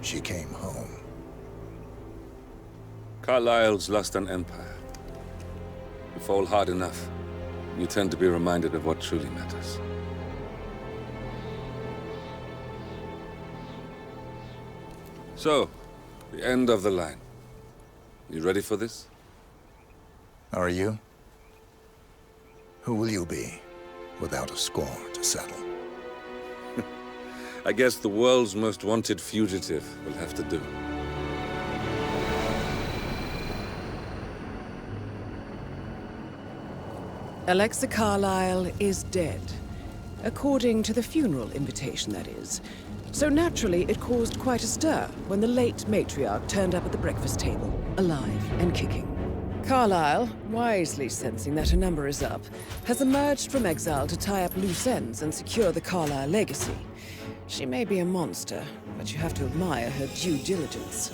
she came home. Carlyle's lost an empire. You fall hard enough, you tend to be reminded of what truly matters. So, the end of the line. You ready for this? Are you? Who will you be, without a score to settle? I guess the world's most wanted fugitive will have to do. Alexa Carlyle is dead. According to the funeral invitation, that is. So naturally, it caused quite a stir when the late matriarch turned up at the breakfast table, alive and kicking. Carlyle, wisely sensing that her number is up, has emerged from exile to tie up loose ends and secure the Carlyle legacy. She may be a monster, but you have to admire her due diligence.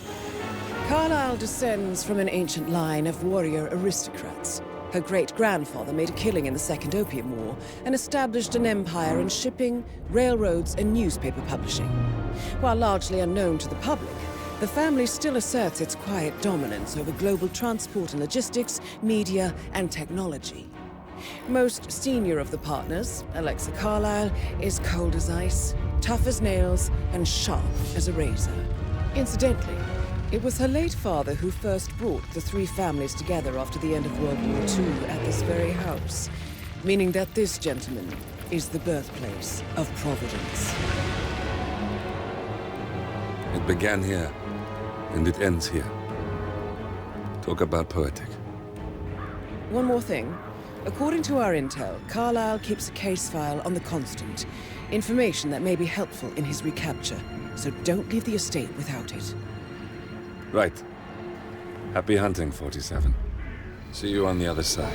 Carlyle descends from an ancient line of warrior aristocrats. Her great-grandfather made a killing in the Second Opium War and established an empire in shipping, railroads, and newspaper publishing. While largely unknown to the public, the family still asserts its quiet dominance over global transport and logistics, media, and technology. Most senior of the partners, Alexa Carlyle, is cold as ice, tough as nails, and sharp as a razor. Incidentally, it was her late father who first brought the three families together after the end of World War II at this very house, meaning that this gentleman is the birthplace of Providence. It began here, and it ends here. Talk about poetic. One more thing. According to our intel, Carlyle keeps a case file on the Constant. Information that may be helpful in his recapture, so don't leave the estate without it. Right. Happy hunting, 47. See you on the other side.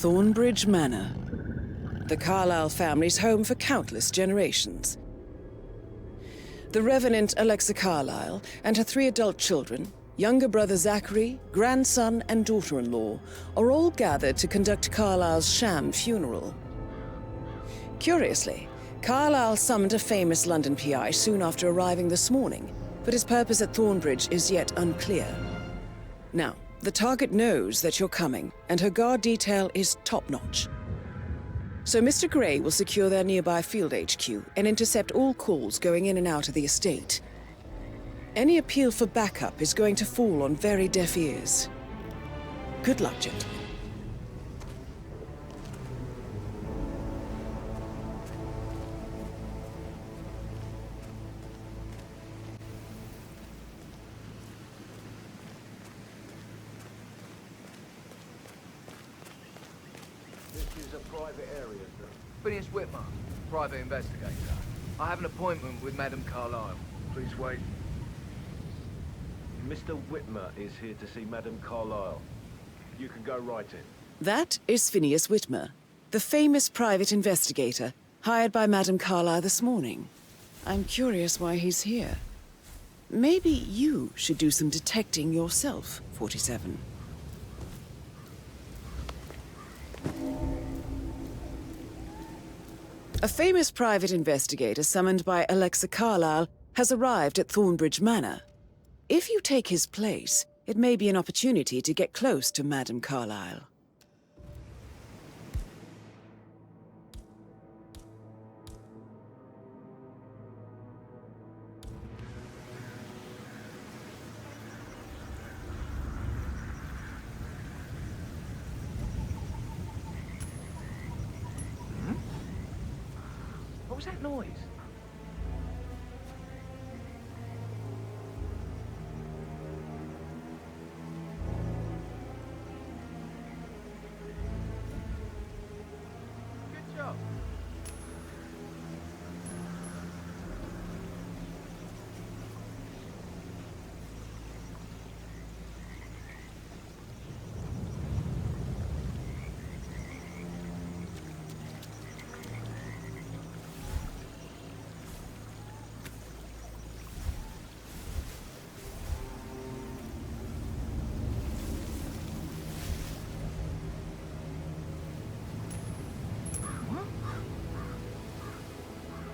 Thornbridge Manor. The Carlyle family's home for countless generations. The Revenant Alexa Carlyle and her 3 adult children, younger brother Zachary, grandson, and daughter-in-law, are all gathered to conduct Carlyle's sham funeral. Curiously, Carlyle summoned a famous London PI soon after arriving this morning, but his purpose at Thornbridge is yet unclear. Now, the target knows that you're coming, and her guard detail is top-notch. So Mr. Gray will secure their nearby field HQ and intercept all calls going in and out of the estate. Any appeal for backup is going to fall on very deaf ears. Good luck, gentlemen. Private area, sir. Phineas Whitmer, private investigator. I have an appointment with Madame Carlyle. Please wait. Mr. Whitmer is here to see Madame Carlyle. You can go right in. That is Phineas Whitmer, the famous private investigator hired by Madame Carlyle this morning. I'm curious why he's here. Maybe you should do some detecting yourself, 47. A famous private investigator summoned by Alexa Carlyle has arrived at Thornbridge Manor. If you take his place, it may be an opportunity to get close to Madame Carlyle. was that noise? Good job.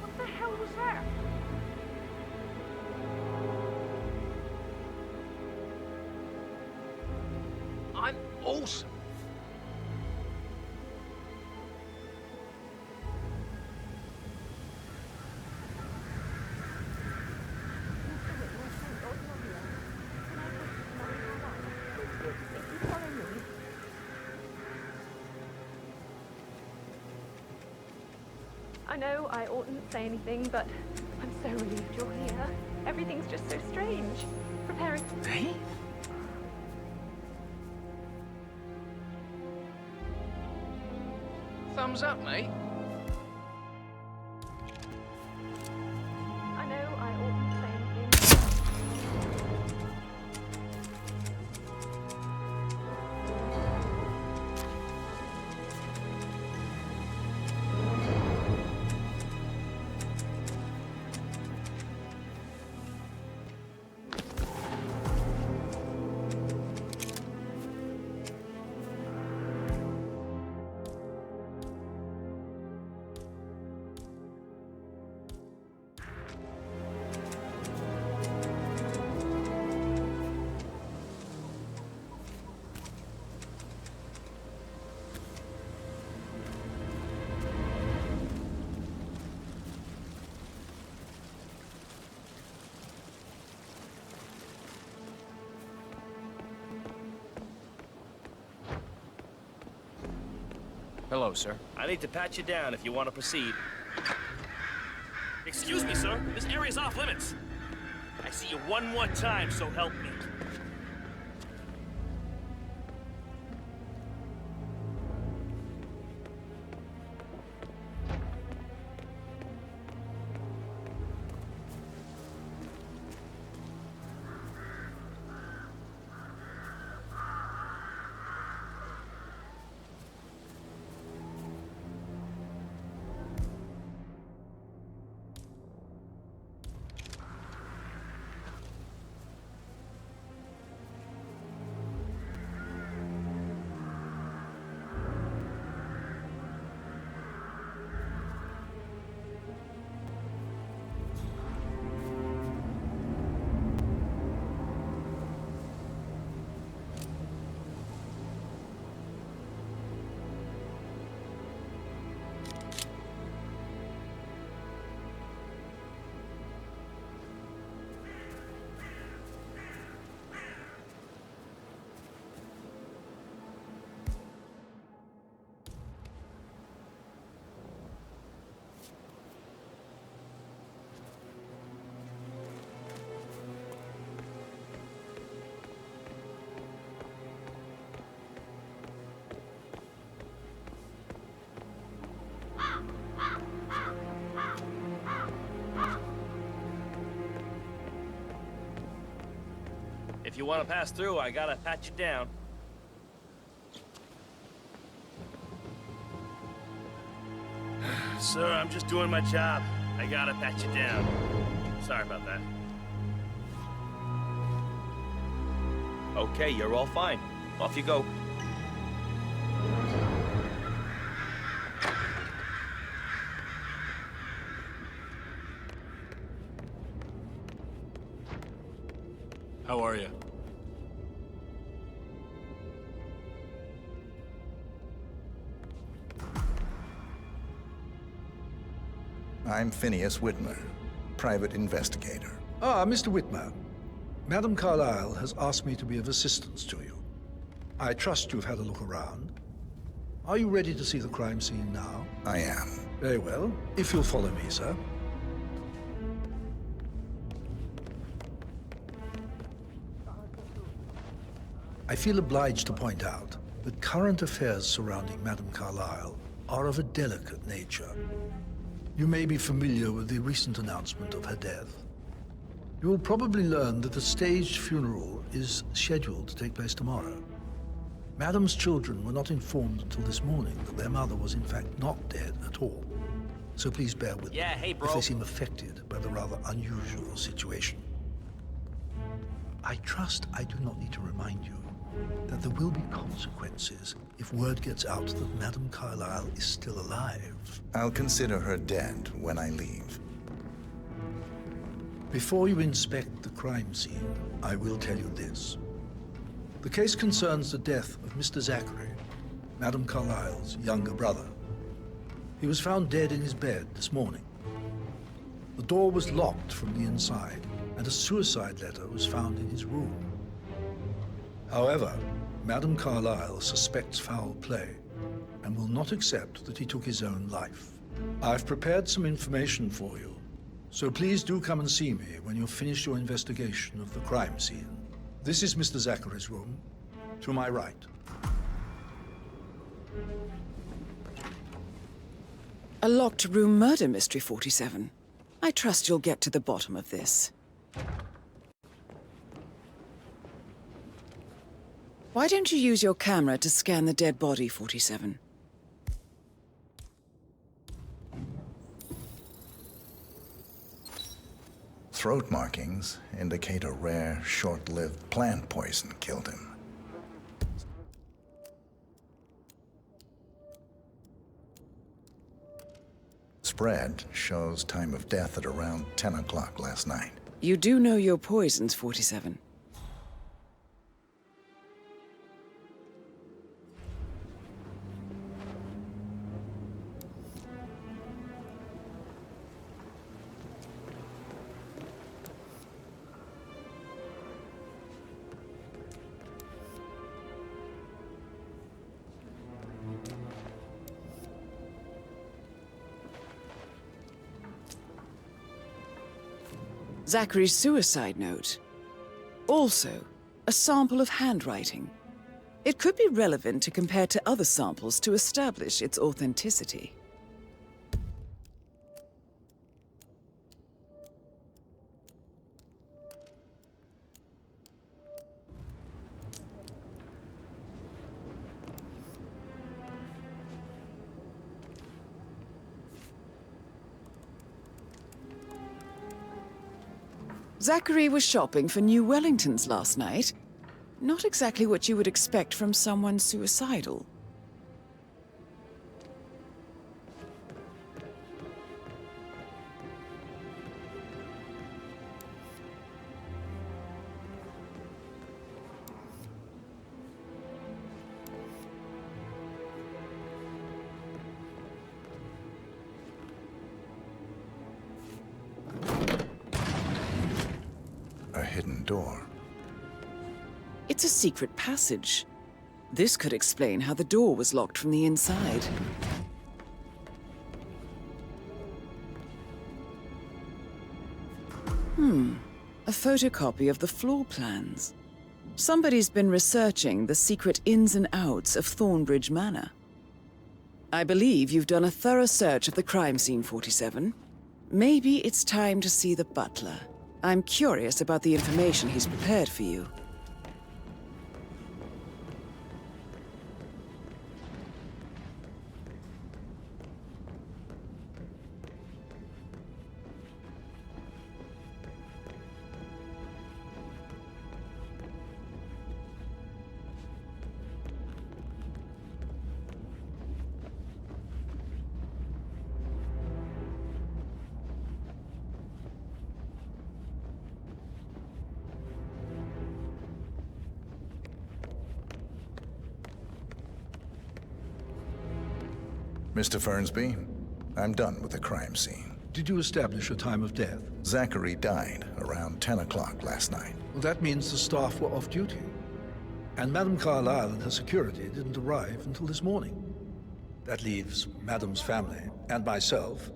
What the hell was that? I'm awesome. I know I oughtn't say anything, but I'm so relieved you're here. Everything's just so strange. Preparing... Hey? Thumbs up, mate. I know I oughtn't say anything. Hello, sir. I need to pat you down if you want to proceed. Excuse me, sir. This area's off limits. I see you one more time, so help me. If you want to pass through, I gotta pat you down. Sir, I'm just doing my job. I gotta pat you down. Sorry about that. Okay, you're all fine. Off you go. How are you? I'm Phineas Whitmer, private investigator. Ah, Mr. Whitmer. Madam Carlyle has asked me to be of assistance to you. I trust you've had a look around. Are you ready to see the crime scene now? I am. Very well, if you'll follow me, sir. I feel obliged to point out that current affairs surrounding Madame Carlyle are of a delicate nature. You may be familiar with the recent announcement of her death. You will probably learn that a staged funeral is scheduled to take place tomorrow. Madame's children were not informed until this morning that their mother was in fact not dead at all. So please bear with me if they seem affected by the rather unusual situation. I trust I do not need to remind you that there will be consequences if word gets out that Madame Carlyle is still alive. I'll consider her dead when I leave. Before you inspect the crime scene, I will tell you this. The case concerns the death of Mr. Zachary, Madame Carlyle's younger brother. He was found dead in his bed this morning. The door was locked from the inside, and a suicide letter was found in his room. However, Madame Carlyle suspects foul play and will not accept that he took his own life. I've prepared some information for you, so please do come and see me when you've finished your investigation of the crime scene. This is Mr. Zachary's room, to my right. A locked room murder mystery, 47. I trust you'll get to the bottom of this. Why don't you use your camera to scan the dead body, 47? Throat markings indicate a rare, short-lived plant poison killed him. Spread shows time of death at around 10 o'clock last night. You do know your poisons, 47. Zachary's suicide note. Also, a sample of handwriting. It could be relevant to compare to other samples to establish its authenticity. Zachary was shopping for new Wellingtons last night. Not exactly what you would expect from someone suicidal. A hidden door. It's a secret passage. This could explain how the door was locked from the inside. A photocopy of the floor plans. Somebody's been researching the secret ins and outs of Thornbridge Manor. I believe you've done a thorough search of the crime scene, 47. Maybe it's time to see the butler. I'm curious about the information he's prepared for you. Mr. Fernsby, I'm done with the crime scene. Did you establish a time of death? Zachary died around 10 o'clock last night. Well, that means the staff were off duty. And Madame Carlyle and her security didn't arrive until this morning. That leaves Madam's family and myself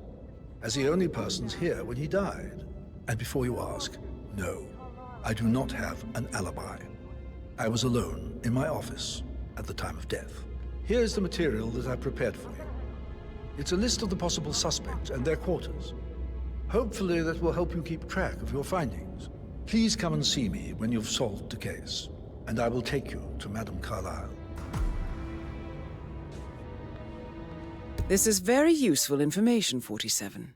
as the only persons here when he died. And before you ask, no, I do not have an alibi. I was alone in my office at the time of death. Here's the material that I prepared for you. It's a list of the possible suspects and their quarters. Hopefully that will help you keep track of your findings. Please come and see me when you've solved the case, and I will take you to Madame Carlyle. This is very useful information, 47.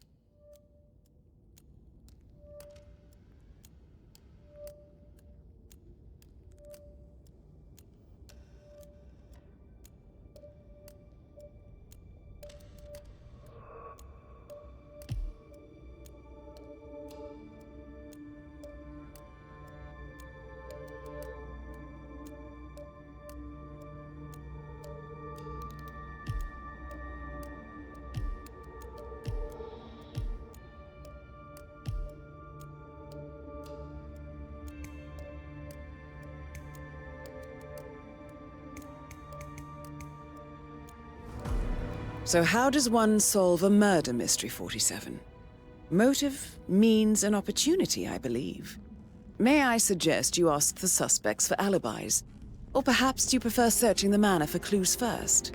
So how does one solve a murder mystery, 47? Motive, means, and opportunity, I believe. May I suggest you ask the suspects for alibis? Or perhaps do you prefer searching the manor for clues first?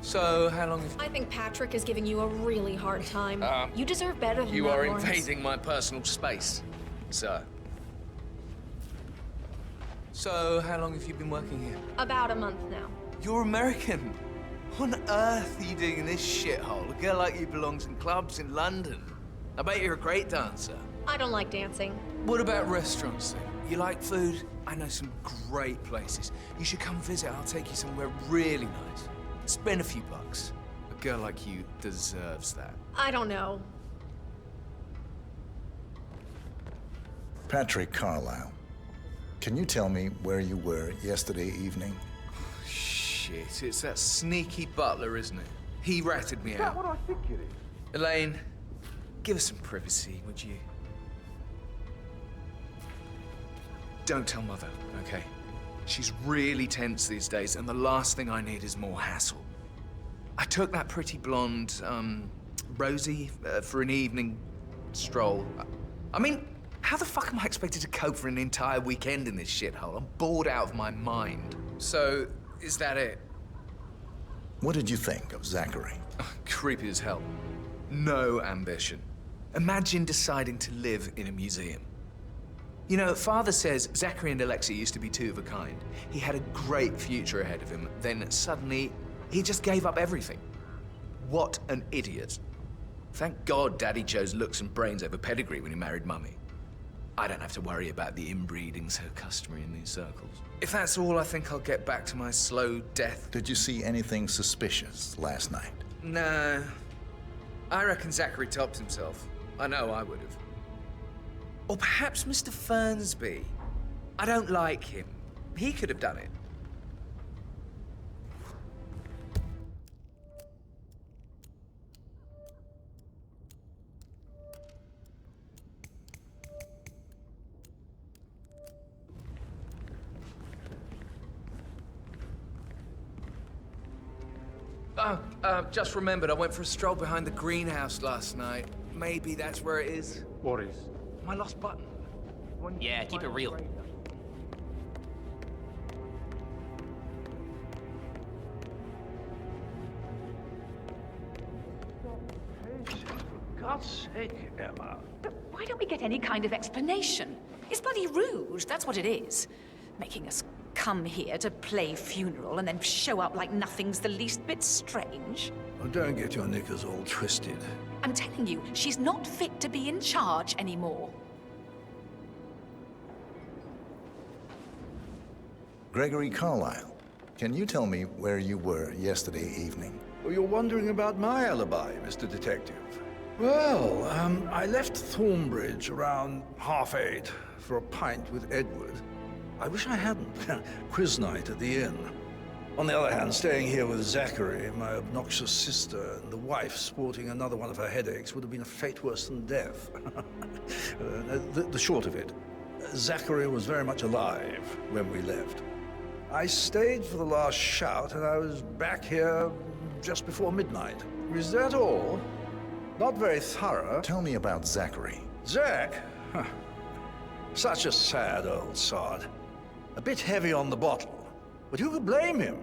So, how long have I think Patrick is giving you a really hard time. You deserve better than you that, are Lawrence. invading my personal space, sir. So, how long have you been working here? About a month now. You're American. What on earth are you doing in this shithole? A girl like you belongs in clubs in London. I bet you're a great dancer. I don't like dancing. What about restaurants then? You like food? I know some great places. You should come visit. I'll take you somewhere really nice. Spend a few bucks. A girl like you deserves that. I don't know. Patrick Carlyle, can you tell me where you were yesterday evening? Shit, it's that sneaky butler, isn't it? He ratted me out. Is that what I think it is? Elaine, give us some privacy, would you? Don't tell Mother, okay? She's really tense these days, and the last thing I need is more hassle. I took that pretty blonde, Rosie, for an evening stroll. I mean, how the fuck am I expected to cope for an entire weekend in this shithole? I'm bored out of my mind. So, is that it? What did you think of Zachary? Creepy as hell. No ambition. Imagine deciding to live in a museum. You know, Father says Zachary and Alexia used to be two of a kind. He had a great future ahead of him. Then suddenly, he just gave up everything. What an idiot. Thank God Daddy chose looks and brains over pedigree when he married Mummy. I don't have to worry about the inbreeding so customary in these circles. If that's all, I think I'll get back to my slow death. Did you see anything suspicious last night? No. I reckon Zachary topped himself. I know I would have. Or perhaps Mr. Fernsby. I don't like him. He could have done it. Just remembered, I went for a stroll behind the greenhouse last night. Maybe that's where it is. What is? My lost button. Yeah, keep it real. For God's sake, Emma. But why don't we get any kind of explanation? It's bloody rude, that's what it is. Making us come here to play funeral and then show up like nothing's the least bit strange. Oh, don't get your knickers all twisted. I'm telling you, she's not fit to be in charge anymore. Gregory Carlyle, can you tell me where you were yesterday evening? Oh, you're wondering about my alibi, Mr. Detective. Well, I left Thornbridge around 8:30 for a pint with Edward. I wish I hadn't. Quiz night at the inn. On the other hand, staying here with Zachary, my obnoxious sister, and the wife sporting another one of her headaches would have been a fate worse than death. The short of it, Zachary was very much alive when we left. I stayed for the last shout, and I was back here just before midnight. Is that all? Not very thorough. Tell me about Zachary. Zach? Huh. Such a sad old sod. A bit heavy on the bottle, but who could blame him?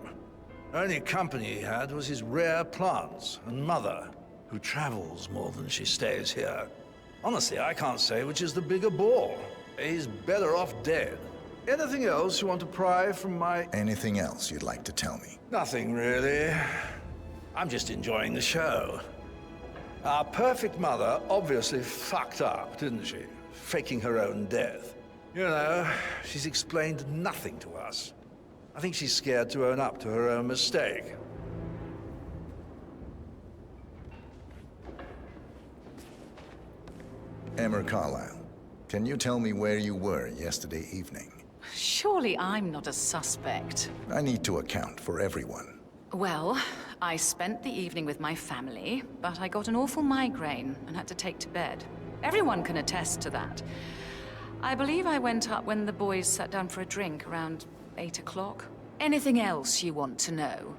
Only company he had was his rare plants and mother, who travels more than she stays here. Honestly, I can't say which is the bigger bore. He's better off dead. Anything else you want to pry from my... Anything else you'd like to tell me? Nothing, really. I'm just enjoying the show. Our perfect mother obviously fucked up, didn't she? Faking her own death. You know, she's explained nothing to us. I think she's scared to own up to her own mistake. Emma Carlyle, can you tell me where you were yesterday evening? Surely I'm not a suspect. I need to account for everyone. Well, I spent the evening with my family, but I got an awful migraine and had to take to bed. Everyone can attest to that. I believe I went up when the boys sat down for a drink around 8 o'clock. Anything else you want to know?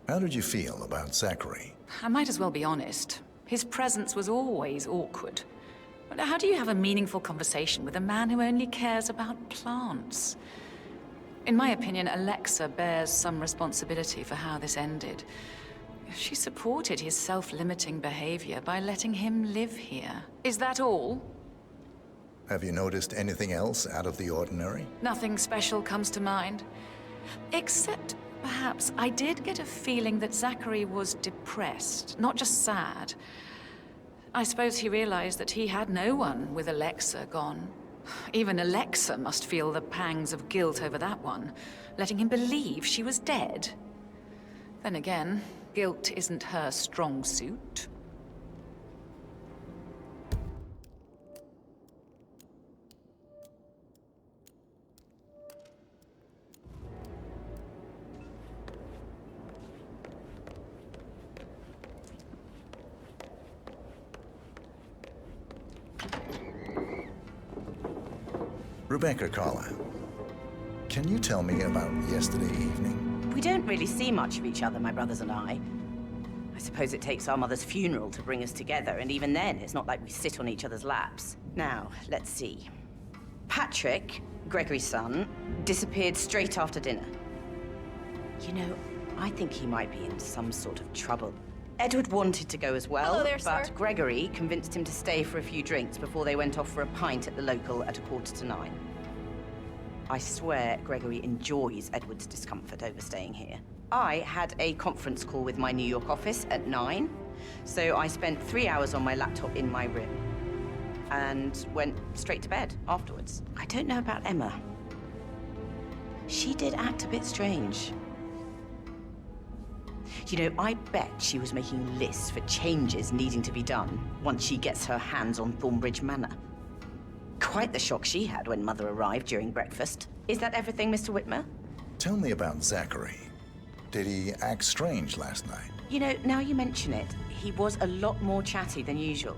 How did you feel about Zachary? I might as well be honest. His presence was always awkward. But how do you have a meaningful conversation with a man who only cares about plants? In my opinion, Alexa bears some responsibility for how this ended. She supported his self-limiting behavior by letting him live here. Is that all? Have you noticed anything else out of the ordinary? Nothing special comes to mind. Except, perhaps, I did get a feeling that Zachary was depressed, not just sad. I suppose he realized that he had no one with Alexa gone. Even Alexa must feel the pangs of guilt over that one, letting him believe she was dead. Then again, guilt isn't her strong suit. Rebecca Carlyle, can you tell me about yesterday evening? We don't really see much of each other, my brothers and I. I suppose it takes our mother's funeral to bring us together, and even then, it's not like we sit on each other's laps. Now, let's see. Patrick, Gregory's son, disappeared straight after dinner. You know, I think he might be in some sort of trouble. Edward wanted to go as well, Hello there, but sir. Gregory convinced him to stay for a few drinks before they went off for a pint at the local at 9:15. I swear Gregory enjoys Edward's discomfort overstaying here. I had a conference call with my New York office at 9, so I spent 3 hours on my laptop in my room and went straight to bed afterwards. I don't know about Emma. She did act a bit strange. You know, I bet she was making lists for changes needing to be done once she gets her hands on Thornbridge Manor. Quite the shock she had when Mother arrived during breakfast. Is that everything, Mr. Whitmer? Tell me about Zachary. Did he act strange last night? You know, now you mention it, he was a lot more chatty than usual.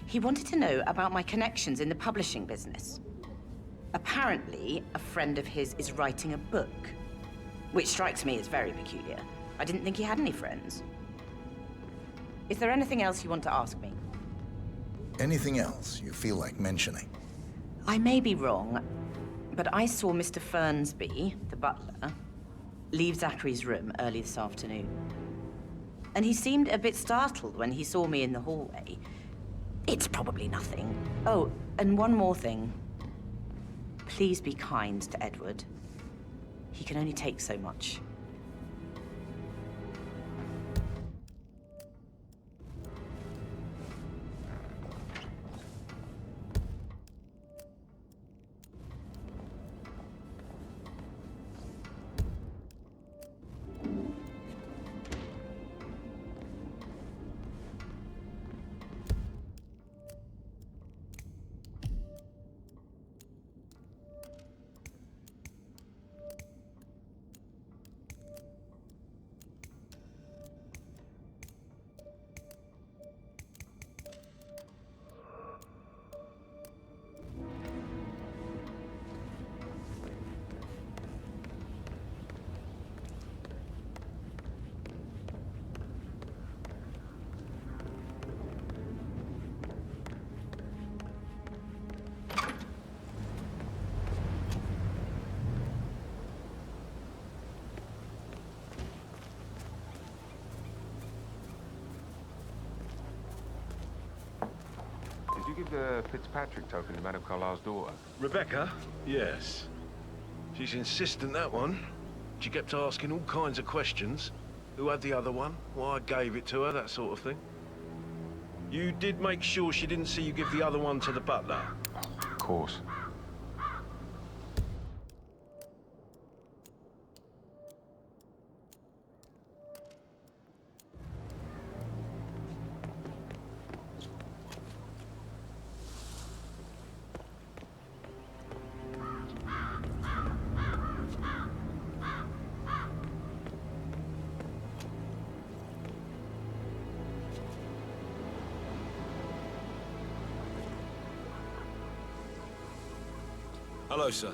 He wanted to know about my connections in the publishing business. Apparently, a friend of his is writing a book, which strikes me as very peculiar. I didn't think he had any friends. Is there anything else you want to ask me? Anything else you feel like mentioning? I may be wrong, but I saw Mr. Fernsby, the butler, leave Zachary's room early this afternoon. And he seemed a bit startled when he saw me in the hallway. It's probably nothing. Oh, and one more thing. Please be kind to Edward. He can only take so much. you give the Fitzpatrick token to Madame Carlyle's daughter? Rebecca? Yes. She's insistent, that one. She kept asking all kinds of questions. Who had the other one? Why I gave it to her, that sort of thing. You did make sure she didn't see you give the other one to the butler? Of course. Hello, sir.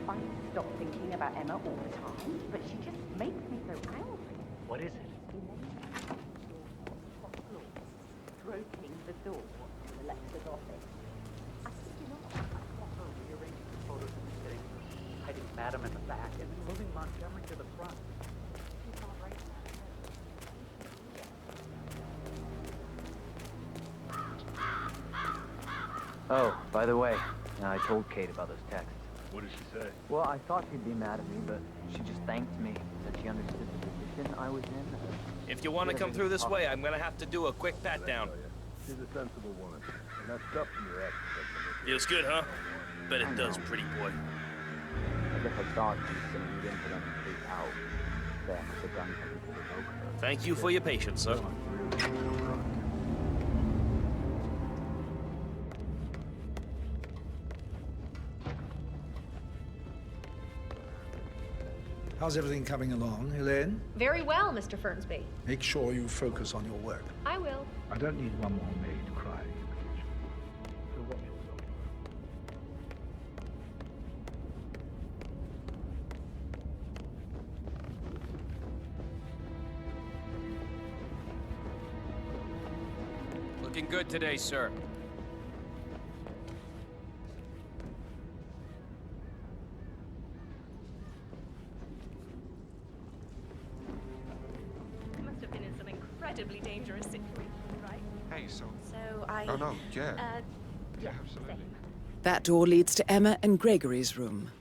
I stop thinking about Emma all the time, but she just makes me so angry. What is it? Stroking the door to the lecturer's office. I think you know Rearranging the photos of the sitting, hiding Madam in the back, and then moving Montgomery to the front. She's all right. Oh, by the way, I told Kate about those texts. What did she say? Well, I thought she'd be mad at me, but she just thanked me, said she understood the position I was in. If you want to come through this way, I'm gonna have to do a quick pat down. She's a sensible woman. And that stuff from your ex. Feels good, huh? Bet it does, pretty boy. I guess I thought she was going to read in for them to freak out. They must have done something to provoke her. Thank you for your patience, sir. How's everything coming along, Elaine? Very well, Mr. Fernsby. Make sure you focus on your work. I will. I don't need one more maid crying in the kitchen. So watch yourself. Looking good today, sir. You must have been in some incredibly dangerous situation, right? Hey, so... So I... Oh, no, yeah. Yeah, absolutely. same. That door leads to Emma and Gregory's room.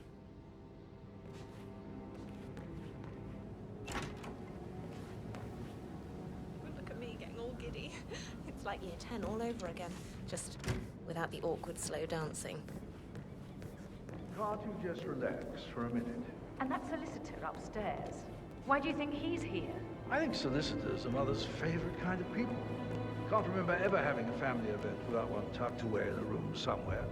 Look at me getting all giddy. It's like year 10 all over again. Just without the awkward slow dancing. Can't you just relax for a minute? And that solicitor upstairs. Why do you think he's here? I think solicitors are Mother's favorite kind of people. Can't remember ever having a family event without one tucked away in a room somewhere.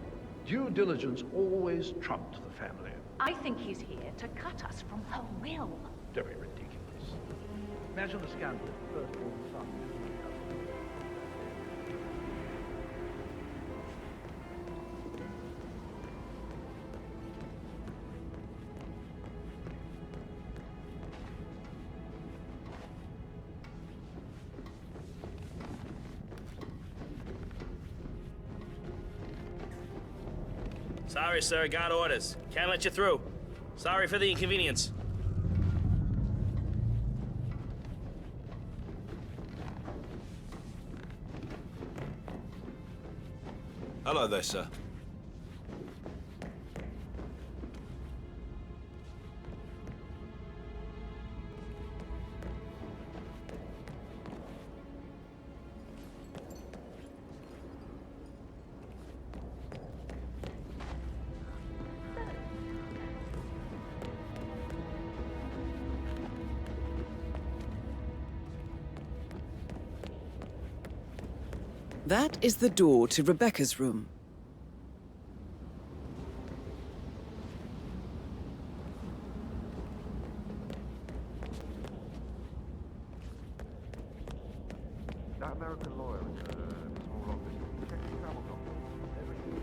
Due diligence always trumped the family. I think he's here to cut us from her will. Very ridiculous. Imagine the scandal. Firstborn son. Sorry, sir. Got orders. Can't let you through. Sorry for the inconvenience. Hello there, sir. That is the door to Rebecca's room. American lawyer in a small office. Protecting travel documents. Everything.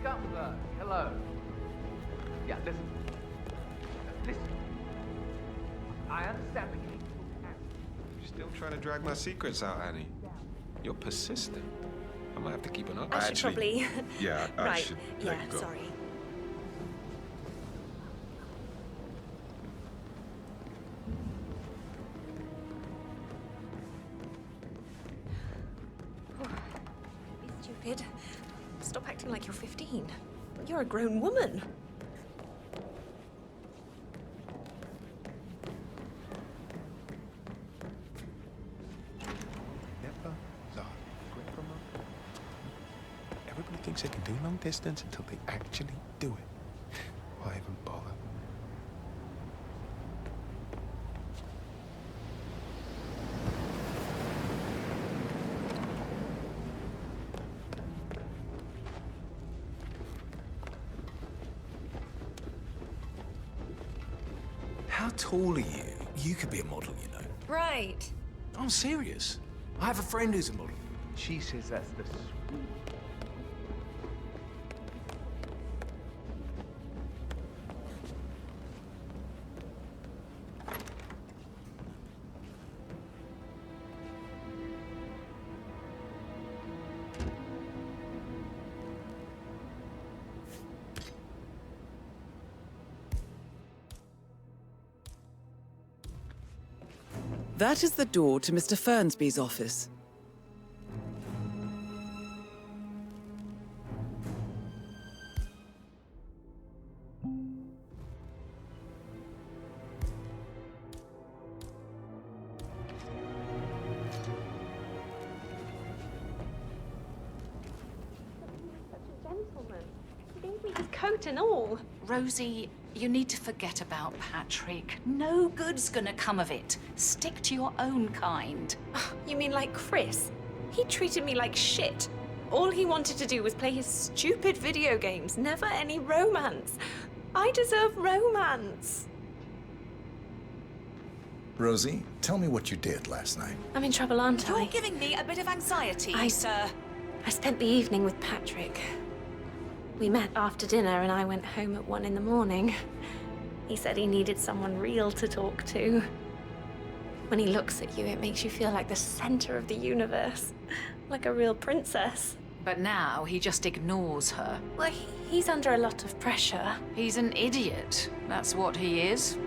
Gumbler, hello. Yeah, listen. Listen. I understand the king. You're still trying to drag my secrets out, Annie. You're persistent. I might have to keep an eye. I should probably... Yeah, I right. should let Yeah, you go. sorry. Be stupid. Stop acting like you're 15. You're a grown woman. Never learn. Everybody thinks they can do long distance until they actually do it. Why even bother? How tall are you? You could be a model, you know. Right. I'm serious. I have a friend who's a model. She says that's the That is the door to Mr. Fernsby's office. Gentleman. He gave me his coat and all. Rosie, you need to forget about Patrick. No good's gonna come of it. Stick to your own kind. You mean like Chris? He treated me like shit. All he wanted to do was play his stupid video games, never any romance. I deserve romance. Rosie, tell me what you did last night. I'm in trouble, aren't I? You're giving me a bit of anxiety, sir. I spent the evening with Patrick. We met after dinner and I went home at 1 in the morning. He said he needed someone real to talk to. When he looks at you, it makes you feel like the center of the universe. Like a real princess. But now he just ignores her. Well, he's under a lot of pressure. He's an idiot. That's what he is.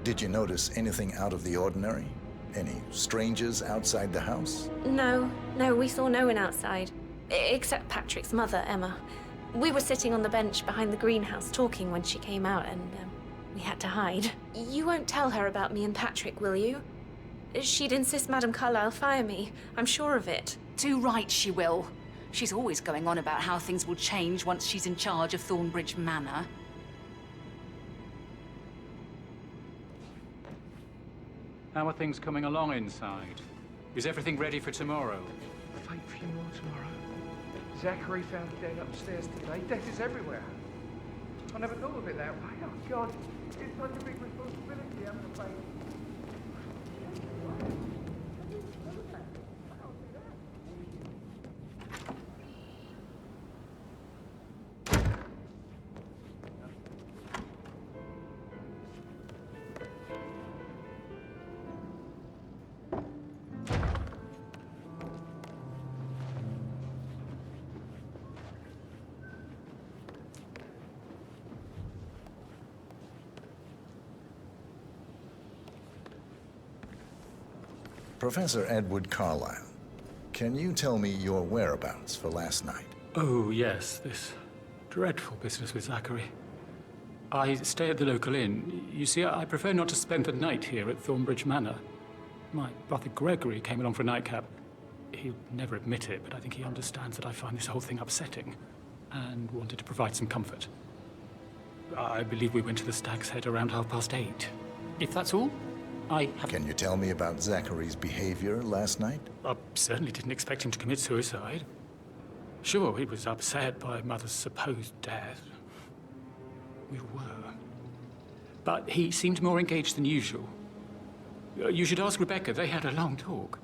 Did you notice anything out of the ordinary? Any strangers outside the house? No, we saw no one outside. Except Patrick's mother, Emma. We were sitting on the bench behind the greenhouse talking when she came out and we had to hide. You won't tell her about me and Patrick, will you? She'd insist Madame Carlyle fire me. I'm sure of it. Too right she will. She's always going on about how things will change once she's in charge of Thornbridge Manor. How are things coming along inside? Is everything ready for tomorrow? Fake funeral tomorrow. Zachary found dead upstairs today. Death is everywhere. I never thought of it that way. Oh, God. It's such a big responsibility, I'm afraid. Professor Edward Carlyle, can you tell me your whereabouts for last night? Oh, yes, this dreadful business with Zachary. I stay at the local inn. You see, I prefer not to spend the night here at Thornbridge Manor. My brother Gregory came along for a nightcap. He'll never admit it, but I think he understands that I find this whole thing upsetting and wanted to provide some comfort. I believe we went to the Stag's Head around 8:30. If that's all, I have... Can you tell me about Zachary's behavior last night? I certainly didn't expect him to commit suicide. Sure, he was upset by Mother's supposed death. We were. But he seemed more engaged than usual. You should ask Rebecca. They had a long talk.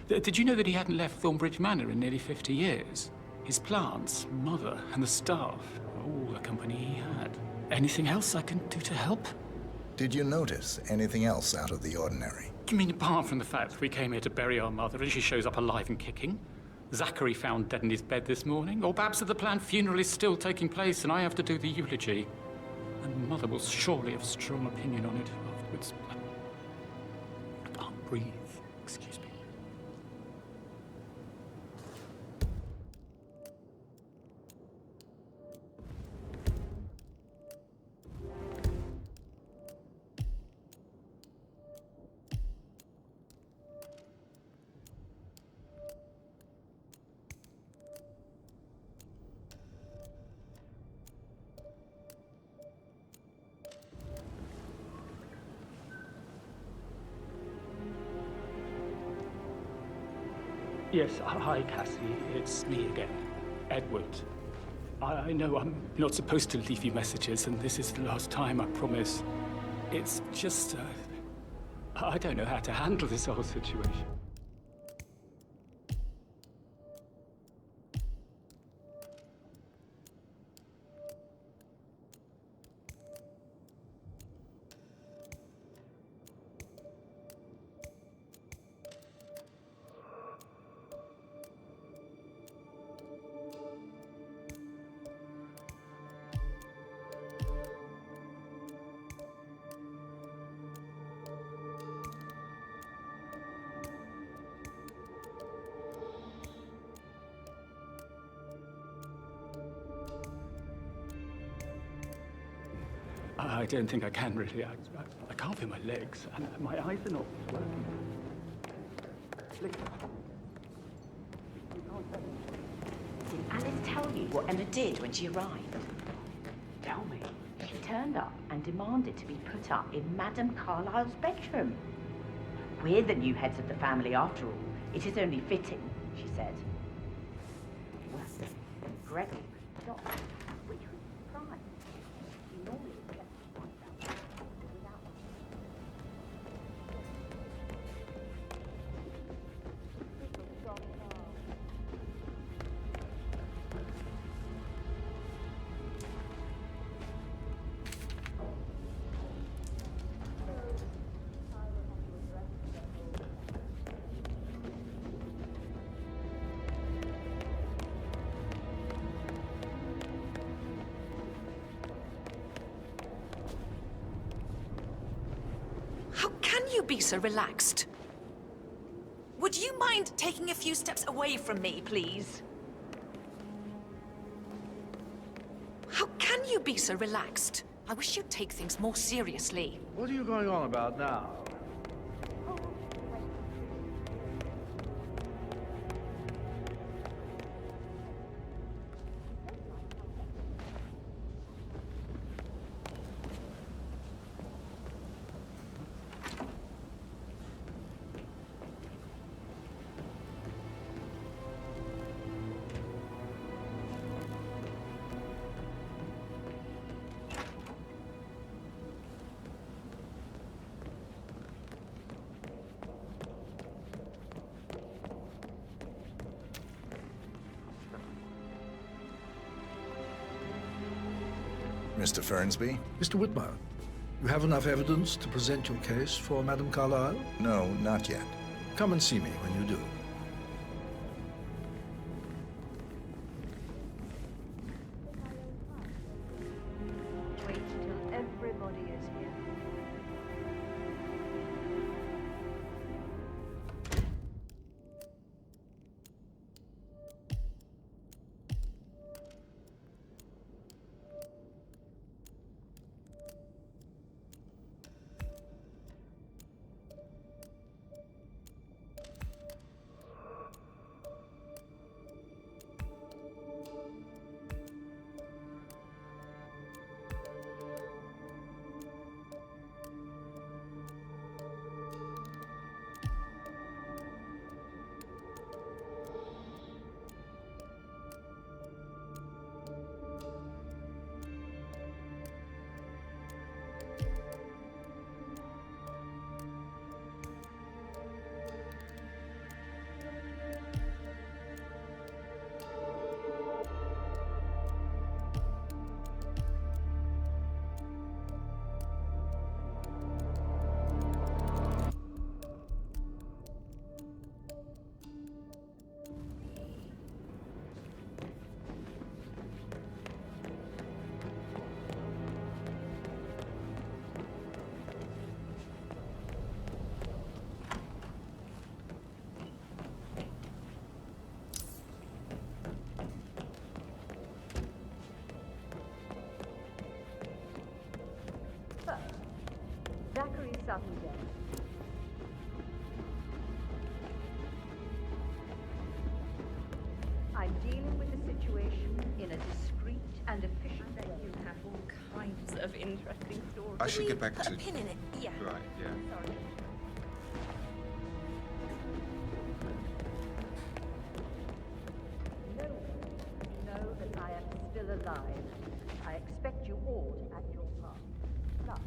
Did you know that he hadn't left Thornbridge Manor in nearly 50 years? His plants, Mother, and the staff, all the company he had. Anything else I can do to help? Did you notice anything else out of the ordinary? You mean apart from the fact that we came here to bury our mother and she shows up alive and kicking? Zachary found dead in his bed this morning? Or perhaps that the planned funeral is still taking place and I have to do the eulogy? And Mother will surely have a strong opinion on it afterwards. I can't breathe. Excuse me. Yes, hi, Cassie. It's me again, Edward. I know I'm not supposed to leave you messages, and this is the last time, I promise. It's just, I don't know how to handle this whole situation. I don't think I can, really. I can't feel my legs, and my eyes are not working. Did Alice tell you what Emma did when she arrived? Tell me. She turned up and demanded to be put up in Madame Carlyle's bedroom. We're the new heads of the family, after all. It is only fitting, she said. Well, Gregory was shocked, which was surprised. He normally accepts to find out without... How can you be so relaxed? Would you mind taking a few steps away from me, please? How can you be so relaxed? I wish you'd take things more seriously. What are you going on about now? Mr. Fernsby? Mr. Whitmer, you have enough evidence to present your case for Madame Carlyle? No, not yet. Come and see me when you do. Wait till everybody is here. I'm dealing with the situation in a discreet and efficient way. You have all kinds of interesting stories. I should get back Put to... a pin in it. Yeah. Right, yeah. Sorry. No, know that I am still alive. I expect you all to act your part. But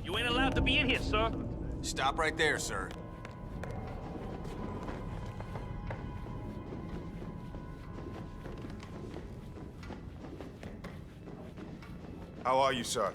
You ain't allowed to be in here, sir. Stop right there, sir. How are you, sir?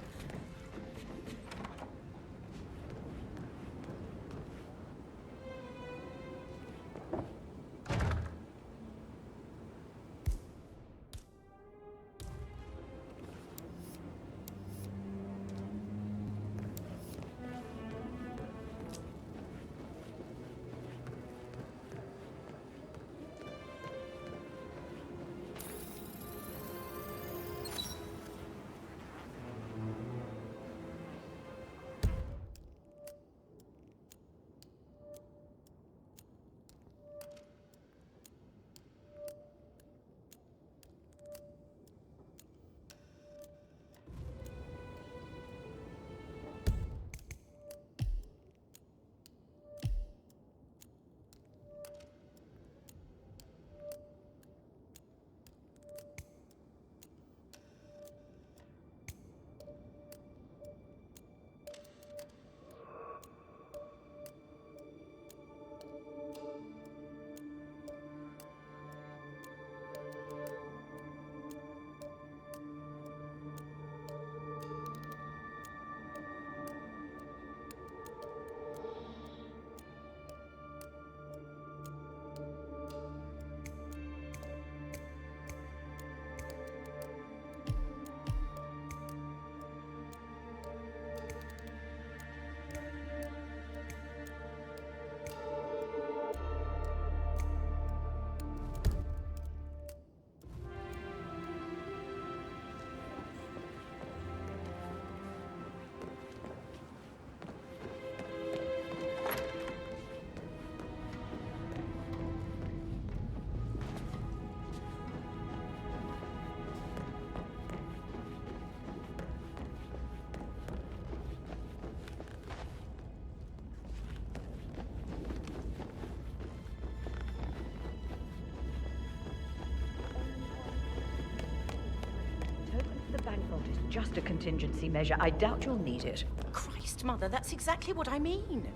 just a contingency measure. I doubt you'll need it. Christ, Mother, that's exactly what I mean.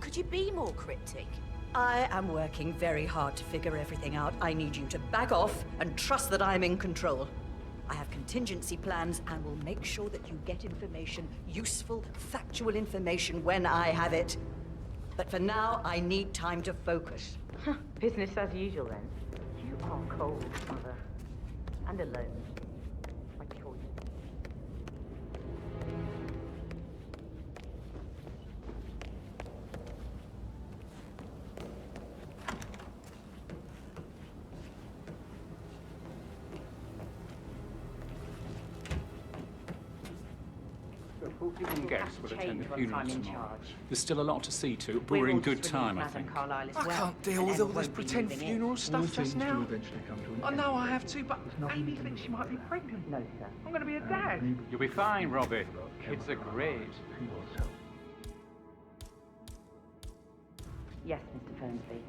Could you be more cryptic? I am working very hard to figure everything out. I need you to back off and trust that I'm in control. I have contingency plans and will make sure that you get information, useful, factual information when I have it. But for now, I need time to focus. Business as usual, then. You are cold, Mother. And alone. My choice. You can guess we'll attend the funeral tomorrow. There's still a lot to see to, but we're in good time, I think. I can't deal with all this pretend funeral stuff just now. I know I have to, but Amy thinks she might be pregnant. No, sir. I'm going to be a dad. You'll be fine, Robbie. Kids are great. Yes, Mr. Fernsby.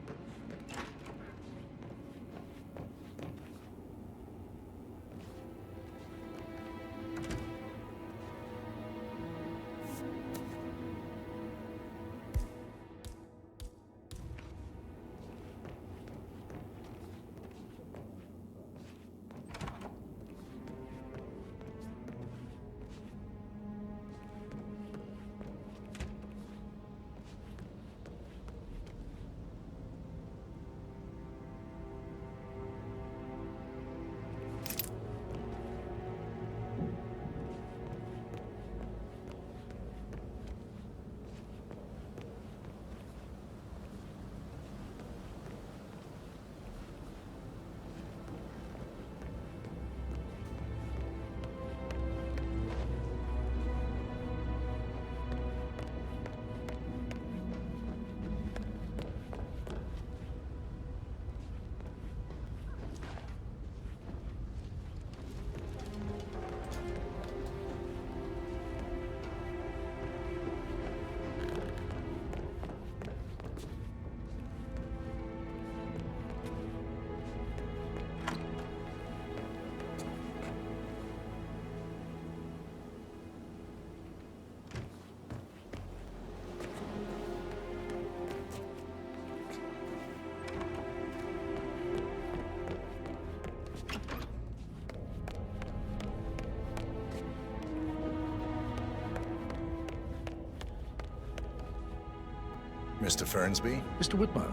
Mr. Fernsby? Mr. Whitmer,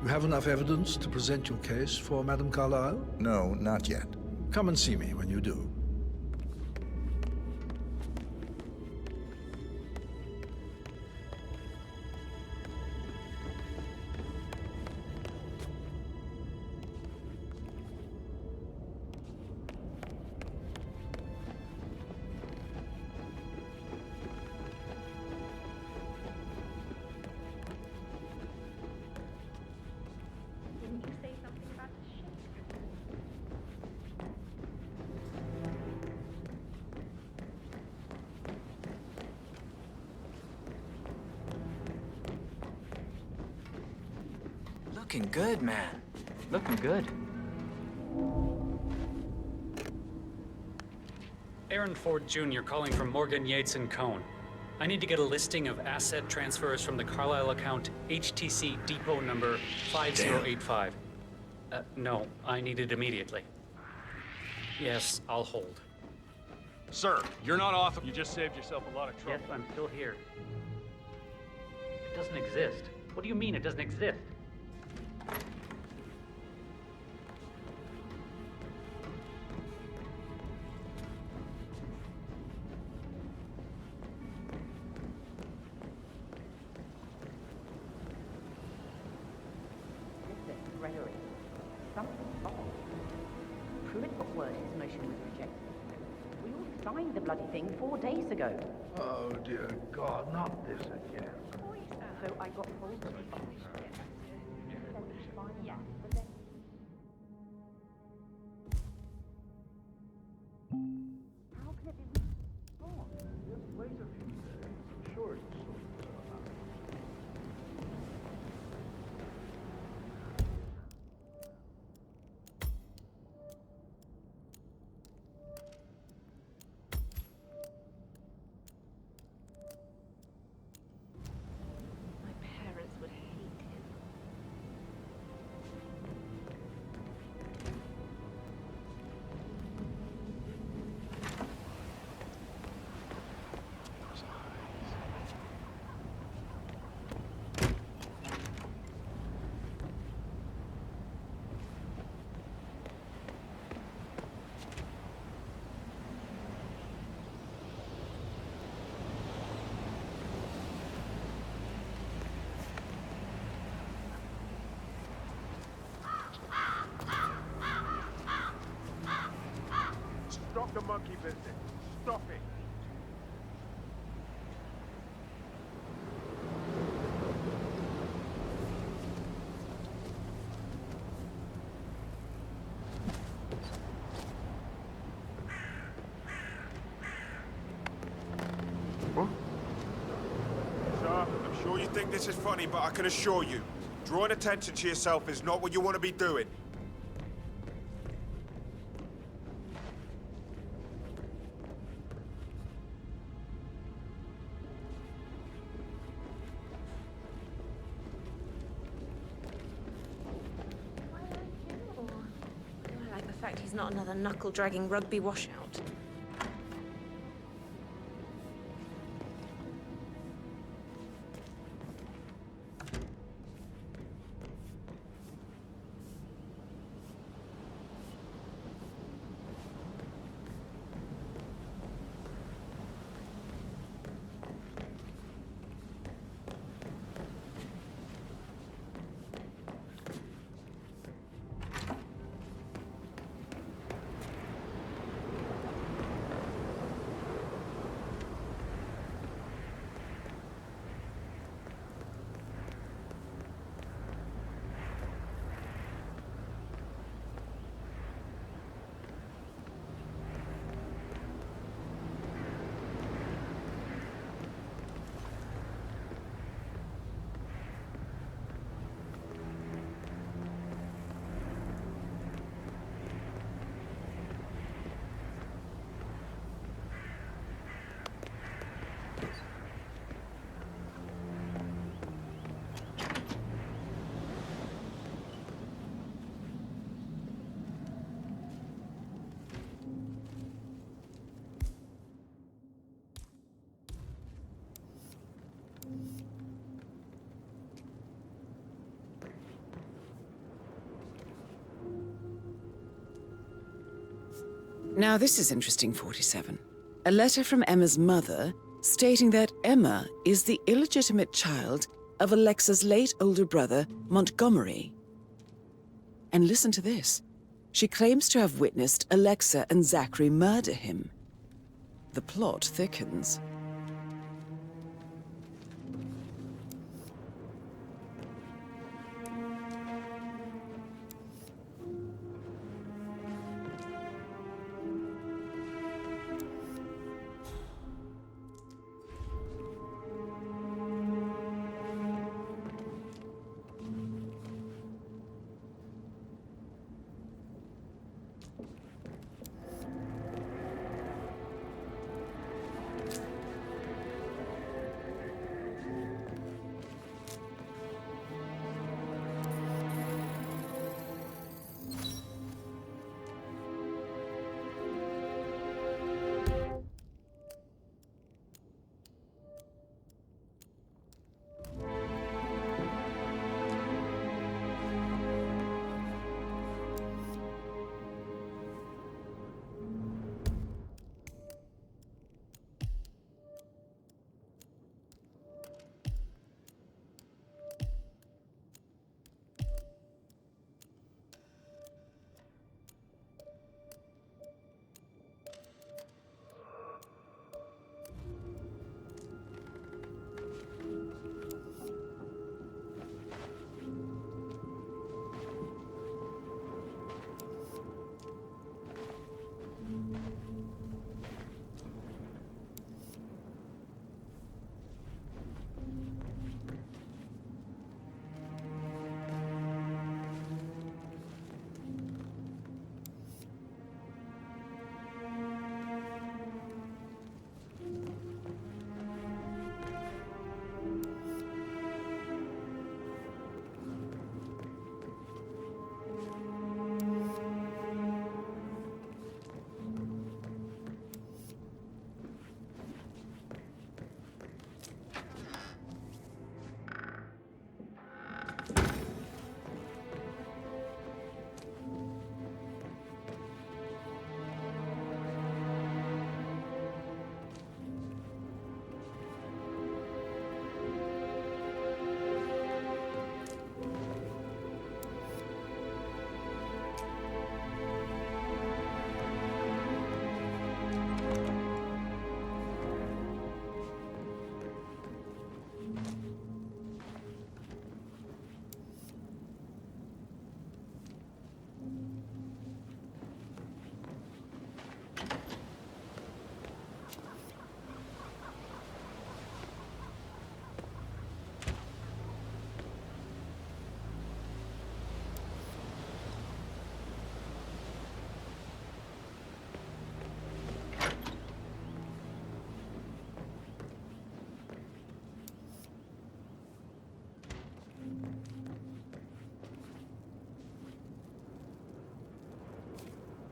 you have enough evidence to present your case for Madame Carlyle? No, not yet. Come and see me when you do. Didn't you say something about the ship? Looking good, man. Looking good. Aaron Ford Jr. calling from Morgan, Yates & Cohn. I need to get a listing of asset transfers from the Carlyle account HTC depot number 5085. No, I need it immediately. Yes, I'll hold. Sir, you're not off. You just saved yourself a lot of trouble. Yes, I'm still here. It doesn't exist. What do you mean it doesn't exist? Listen, Gregory. Something's off. Pruitt got word his motion was rejected. We all signed the bloody thing 4 days ago. Oh, dear God, not this again. So I got hold of it. Yeah, but then... How can it be wrong? Just wait a few days. I'm sure it's sorted out. My parents would hate him. Stop the monkey business. Stop it. Sir, I'm sure you think this is funny, but I can assure you, drawing attention to yourself is not what you want to be doing. I like the fact he's not another knuckle-dragging rugby washout. Now this is interesting, 47. A letter from Emma's mother stating that Emma is the illegitimate child of Alexa's late older brother, Montgomery. And listen to this. She claims to have witnessed Alexa and Zachary murder him. The plot thickens.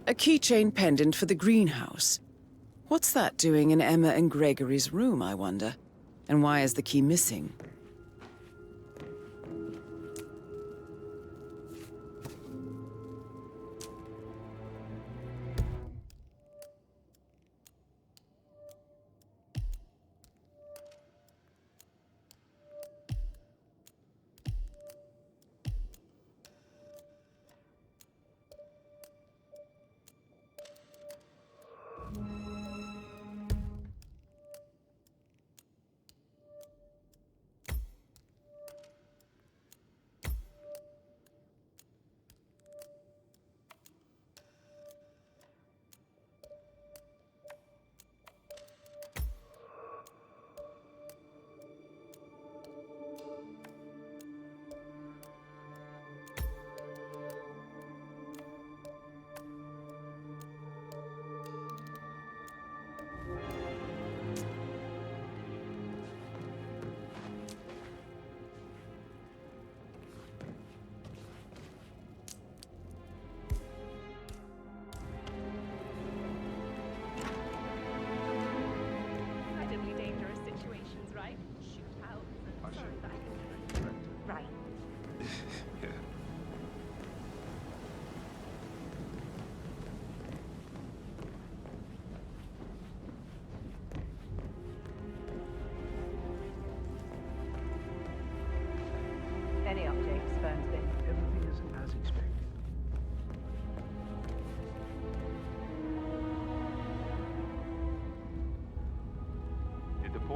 A keychain pendant for the greenhouse. What's that doing in Emma and Gregory's room, I wonder? And why is the key missing?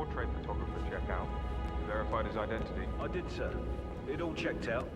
portrait photographer check out? You verified his identity? I did, sir. It all checked out.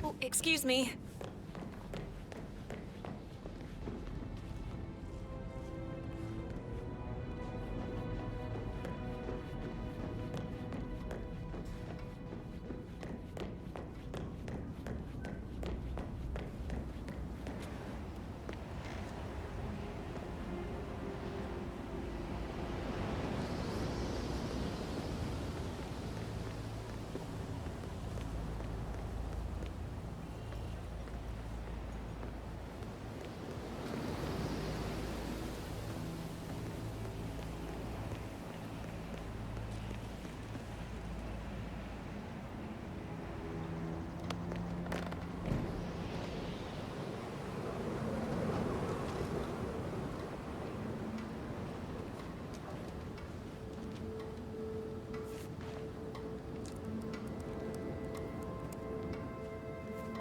Oh, excuse me.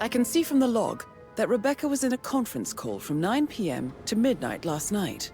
I can see from the log that Rebecca was in a conference call from 9 p.m. to midnight last night.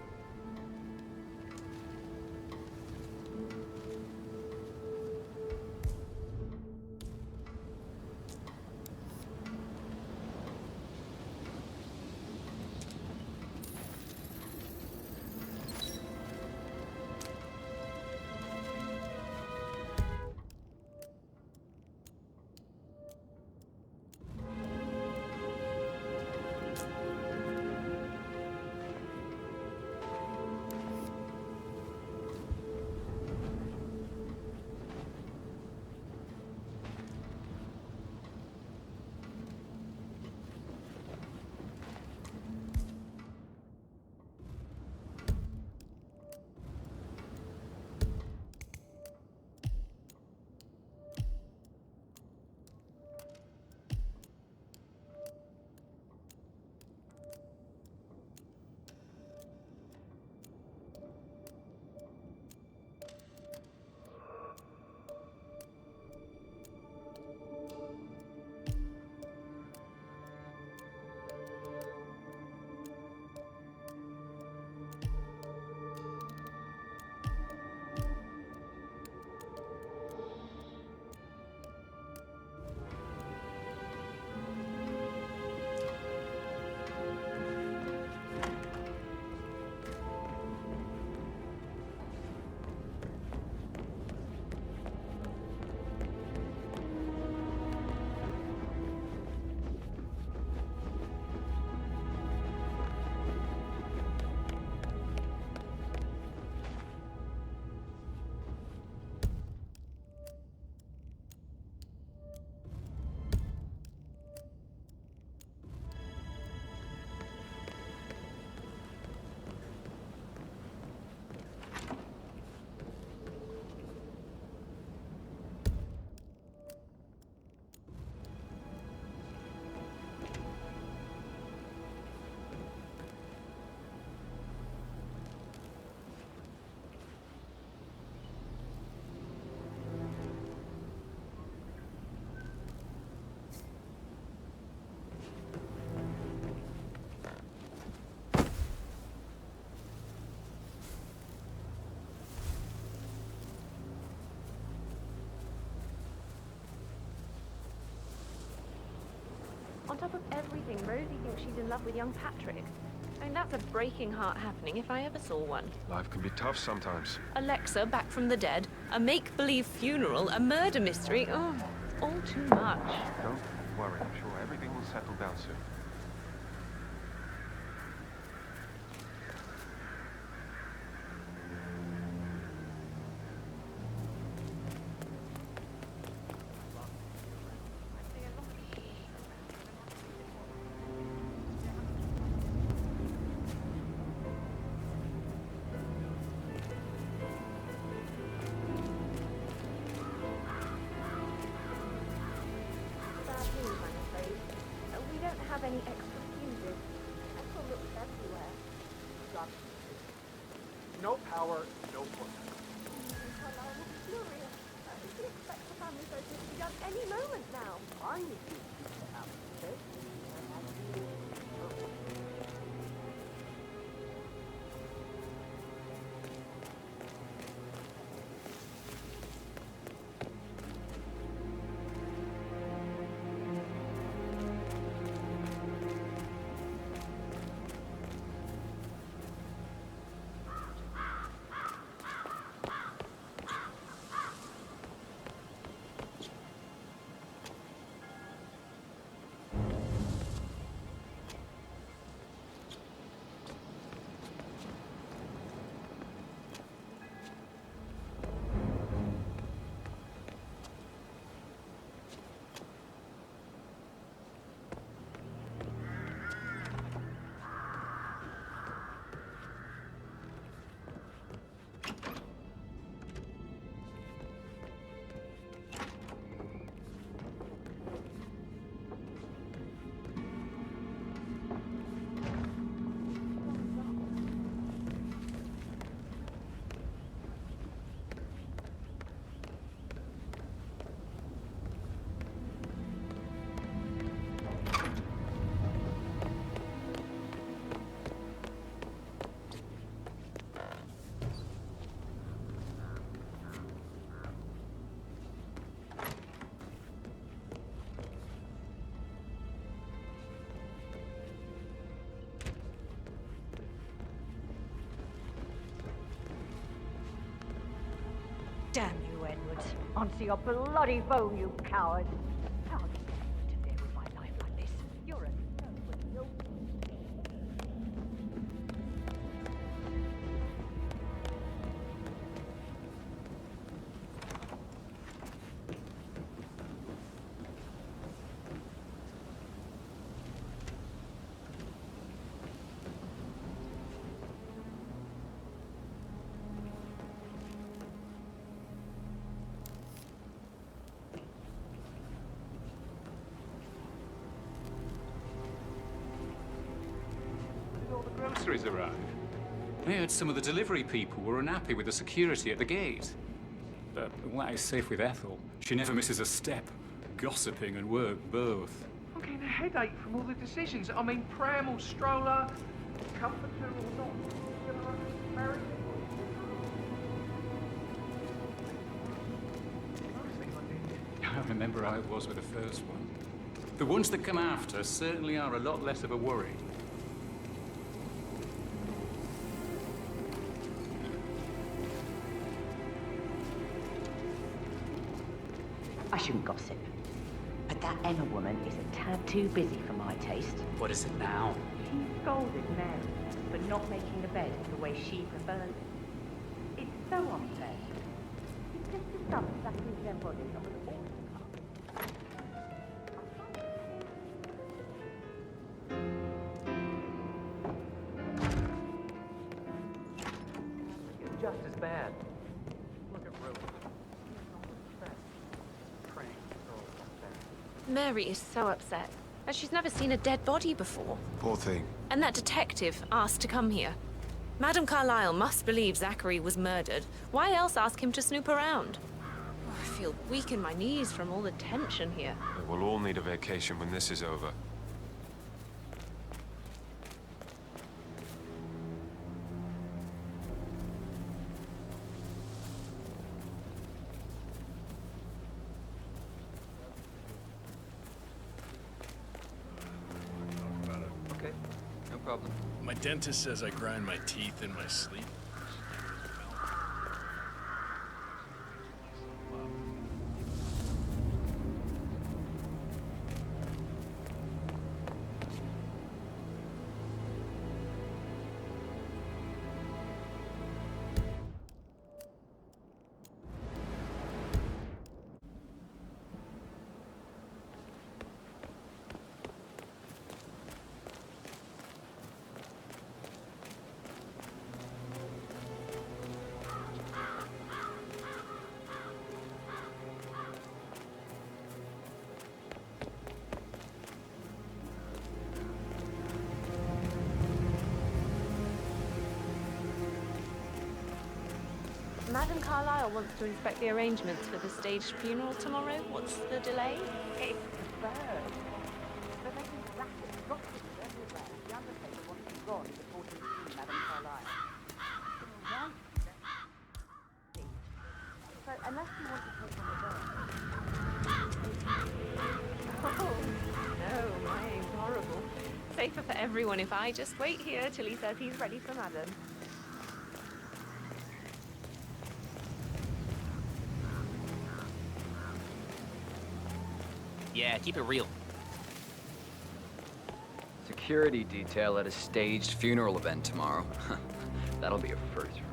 On top of everything, Rosie thinks she's in love with young Patrick. I mean, that's a breaking heart happening if I ever saw one. Life can be tough sometimes. Alexa back from the dead, a make-believe funeral, a murder mystery. Oh, it's all too much. Don't worry, I'm sure everything will settle down soon. We don't have any extra fuses. Metal looks everywhere. No power, no push. Carlisle will be furious. He can expect the family photos to be done any moment now. I need these to happen, okay? Damn you, Edward. Onto your bloody phone, you coward. How do you interfere with my life like this? You're a no. Groceries arrived. I heard some of the delivery people were unhappy with the security at the gate. But what is safe with Ethel? She never misses a step. Gossiping and work both. I'm getting a headache from all the decisions. I mean, pram or stroller, comforter or not, you know, married. I remember how it was with the first one. The ones that come after certainly are a lot less of a worry. I shouldn't gossip, but that Emma woman is a tad too busy for my taste. What is it now? She scolded Mary for not making the bed the way she preferred it. It's so unfair. It's just discovered Zachary's dead body on an awful It's just as bad. Look at Rose. Praying for all that. Mary is so upset, as she's never seen a dead body before. Poor thing. And that detective asked to come here. Madame Carlisle must believe Zachary was murdered. Why else ask him to snoop around? Oh, I feel weak in my knees from all the tension here. We'll all need a vacation when this is over. problem? My dentist says I grind my teeth in my sleep. Madam Carlyle wants to inspect the arrangements for the staged funeral tomorrow. What's the delay? It's the bird. They're making rapid rockets everywhere. The undertaker wants them gone before he sees Madam Carlyle. Right. So, unless you want to take on the bird. Oh, no, my aim's horrible. Safer for everyone if I just wait here till he says he's ready for Madam. Yeah, keep it real. Security detail at a staged funeral event tomorrow. That'll be a first for me.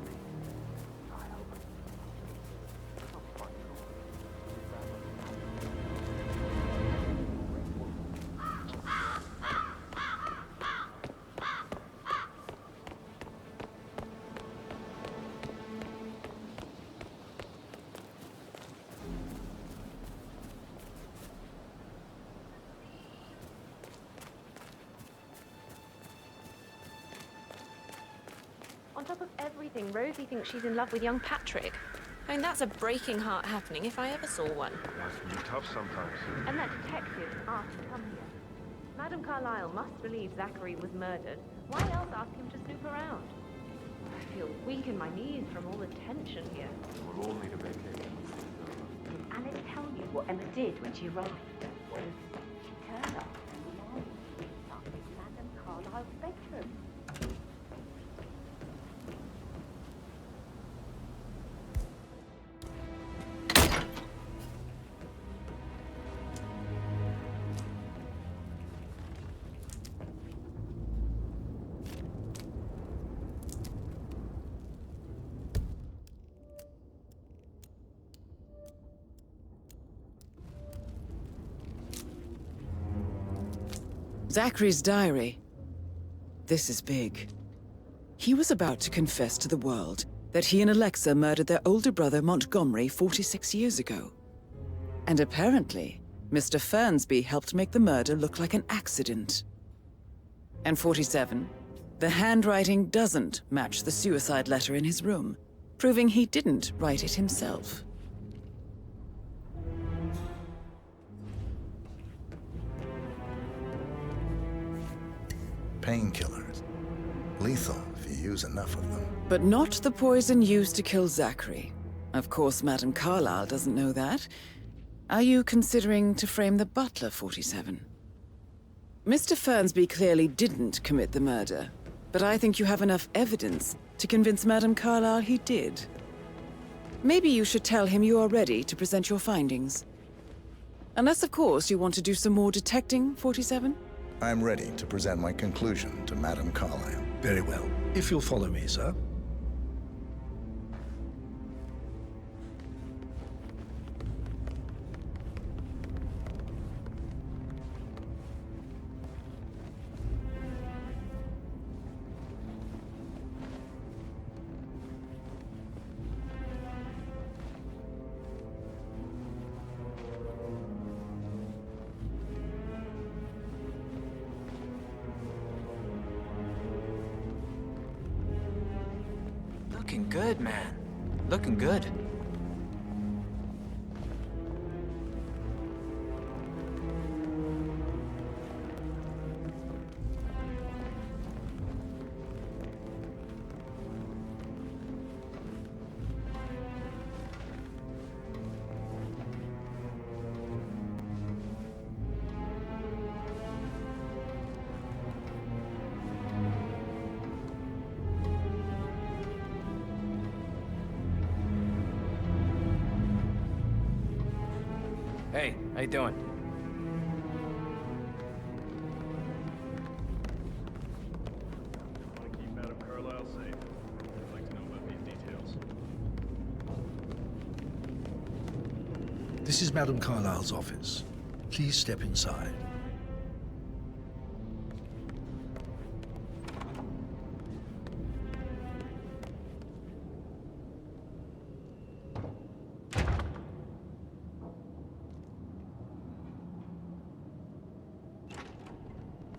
On top of everything, Rosie thinks she's in love with young Patrick. I mean, that's a breaking heart happening if I ever saw one. Life can be tough sometimes. And that detective asked to come here. Madam Carlyle must believe Zachary was murdered. Why else ask him to snoop around? I feel weak in my knees from all the tension here. We'll all need a vacation. Did Alice tell you what Emma did when she arrived? She turned up and lied up in Madam Carlyle's bedroom. Zachary's diary. This is big. He was about to confess to the world that he and Alexa murdered their older brother Montgomery 46 years ago. And apparently, Mr. Fernsby helped make the murder look like an accident. And 47, the handwriting doesn't match the suicide letter in his room, proving he didn't write it himself. Painkillers. Lethal if you use enough of them. But not the poison used to kill Zachary. Of course, Madame Carlyle doesn't know that. Are you considering to frame the butler, 47? Mr. Fernsby clearly didn't commit the murder, but I think you have enough evidence to convince Madame Carlyle he did. Maybe you should tell him you are ready to present your findings. Unless, of course, you want to do some more detecting, 47? I'm ready to present my conclusion to Madame Carlyle. Very well. If you'll follow me, sir. Looking good, man. Looking good. How you doing? Want to keep Madame Carlyle safe? I'd like to know about these details. This is Madame Carlyle's office. Please step inside.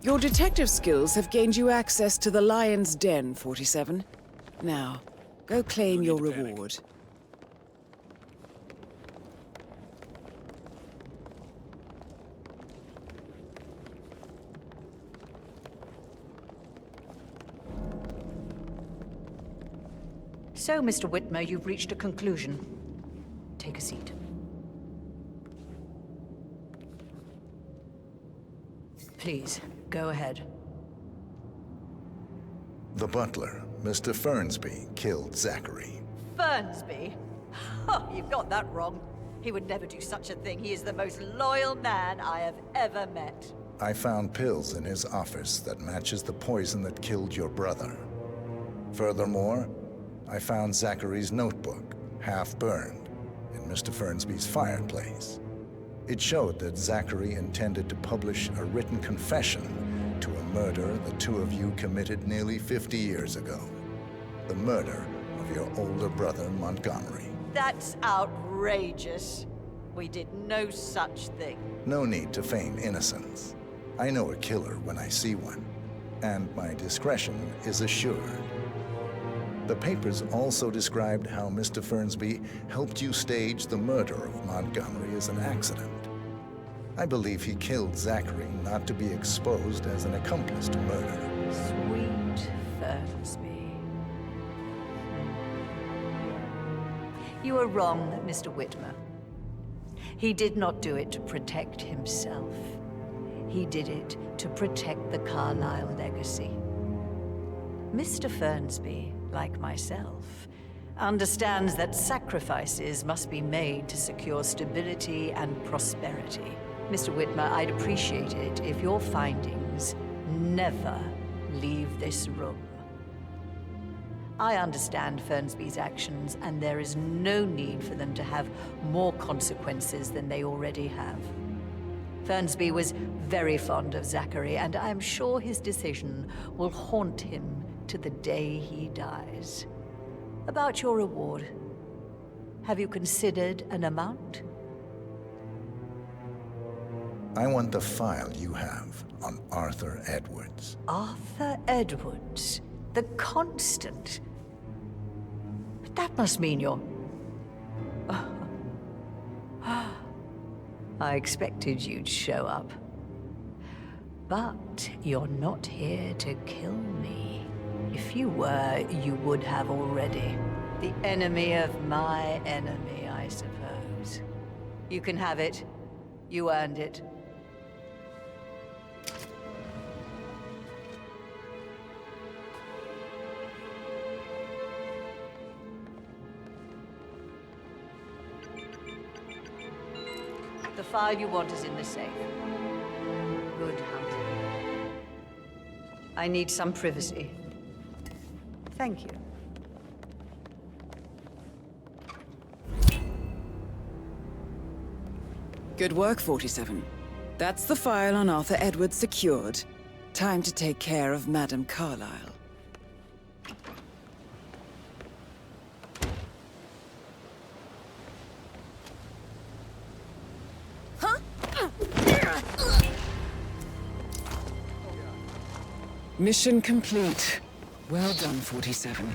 Your detective skills have gained you access to the Lion's Den, 47. Now, go claim your reward. So, Mr. Whitmer, you've reached a conclusion. Take a seat. Please, go ahead. The butler, Mr. Fernsby, killed Zachary. Fernsby? Oh, you've got that wrong. He would never do such a thing. He is the most loyal man I have ever met. I found pills in his office that matches the poison that killed your brother. Furthermore, I found Zachary's notebook, half burned, in Mr. Fernsby's fireplace. It showed that Zachary intended to publish a written confession to a murder the two of you committed nearly 50 years ago. The murder of your older brother, Montgomery. That's outrageous. We did no such thing. No need to feign innocence. I know a killer when I see one, and my discretion is assured. The papers also described how Mr. Fernsby helped you stage the murder of Montgomery as an accident. I believe he killed Zachary not to be exposed as an accomplice to murder. Sweet Fernsby. You are wrong, Mr. Whitmer. He did not do it to protect himself. He did it to protect the Carlyle legacy. Mr. Fernsby, like myself, understands that sacrifices must be made to secure stability and prosperity. Mr. Whitmer, I'd appreciate it if your findings never leave this room. I understand Fernsby's actions, and there is no need for them to have more consequences than they already have. Fernsby was very fond of Zachary, and I am sure his decision will haunt him to the day he dies. About your reward, have you considered an amount? I want the file you have on Arthur Edwards. Arthur Edwards, the Constant. But that must mean you're... I expected you'd show up. But you're not here to kill me. If you were, you would have already. The enemy of my enemy, I suppose. You can have it. You earned it. The file you want is in the safe. Good hunting. I need some privacy. Thank you. Good work, 47. That's the file on Arthur Edwards secured. Time to take care of Madame Carlyle. Mission complete. Well done, 47.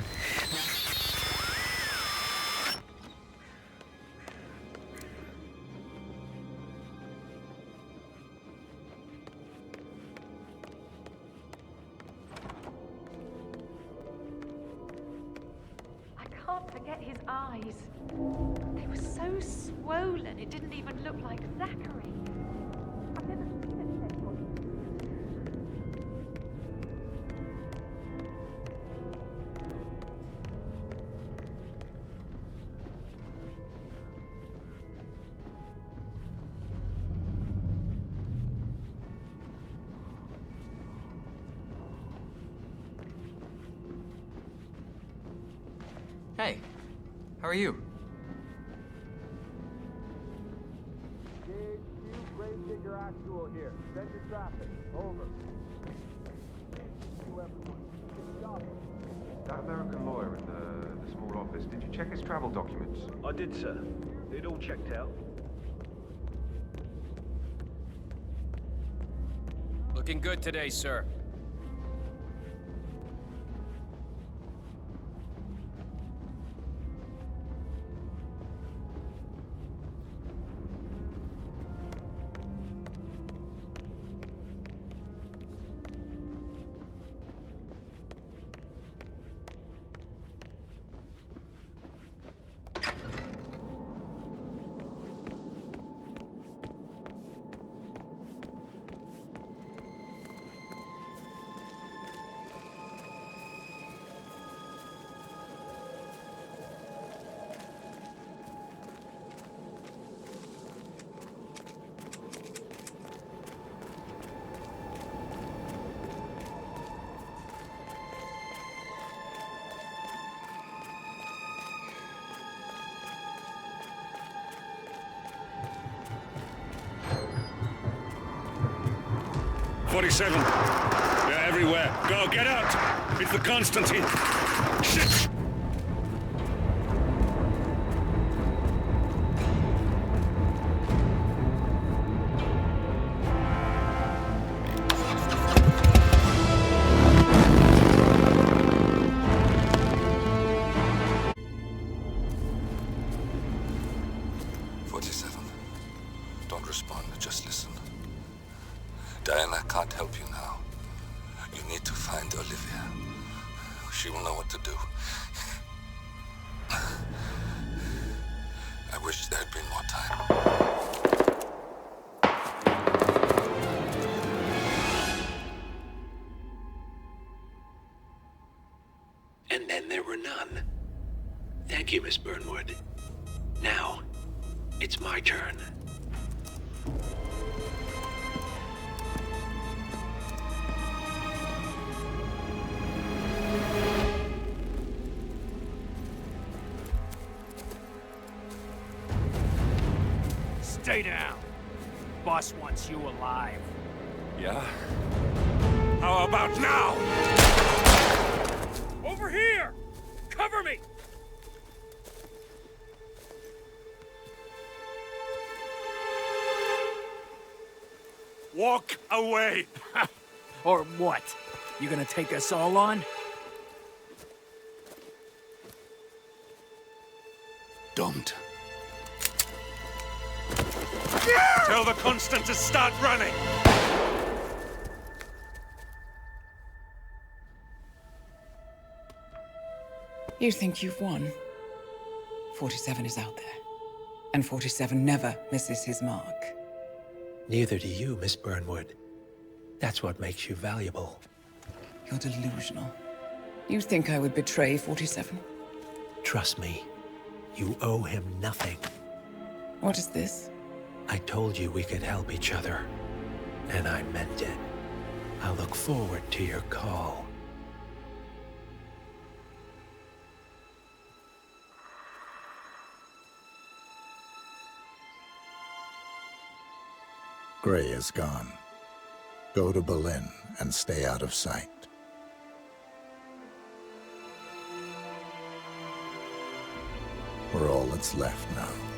I can't forget his eyes. They were so swollen, it didn't even look like Zachary. I've never seen a dead body. Hey, how are you? Grave digger actual here. Send your traffic. Over. That American lawyer in the small office, did you check his travel documents? I did, sir. It all checked out. Looking good today, sir. '47. They're everywhere. Go, get out! It's the Constantine. Shit! Don't respond, just listen. Diana can't help you now. You need to find Olivia. She will know what to do. I wish there had been more time. And then there were none. Thank you, Miss Burnwood. Now, it's my turn. Stay down. Boss wants you alive. Yeah? How about now? Over here! Cover me! Walk away! Or what? You gonna take us all on? Don't. Tell the Constant to start running! You think you've won? 47 is out there. And 47 never misses his mark. Neither do you, Miss Burnwood. That's what makes you valuable. You're delusional. You think I would betray 47? Trust me, you owe him nothing. What is this? I told you we could help each other, and I meant it. I look forward to your call. Gray is gone. Go to Berlin and stay out of sight. We're all that's left now.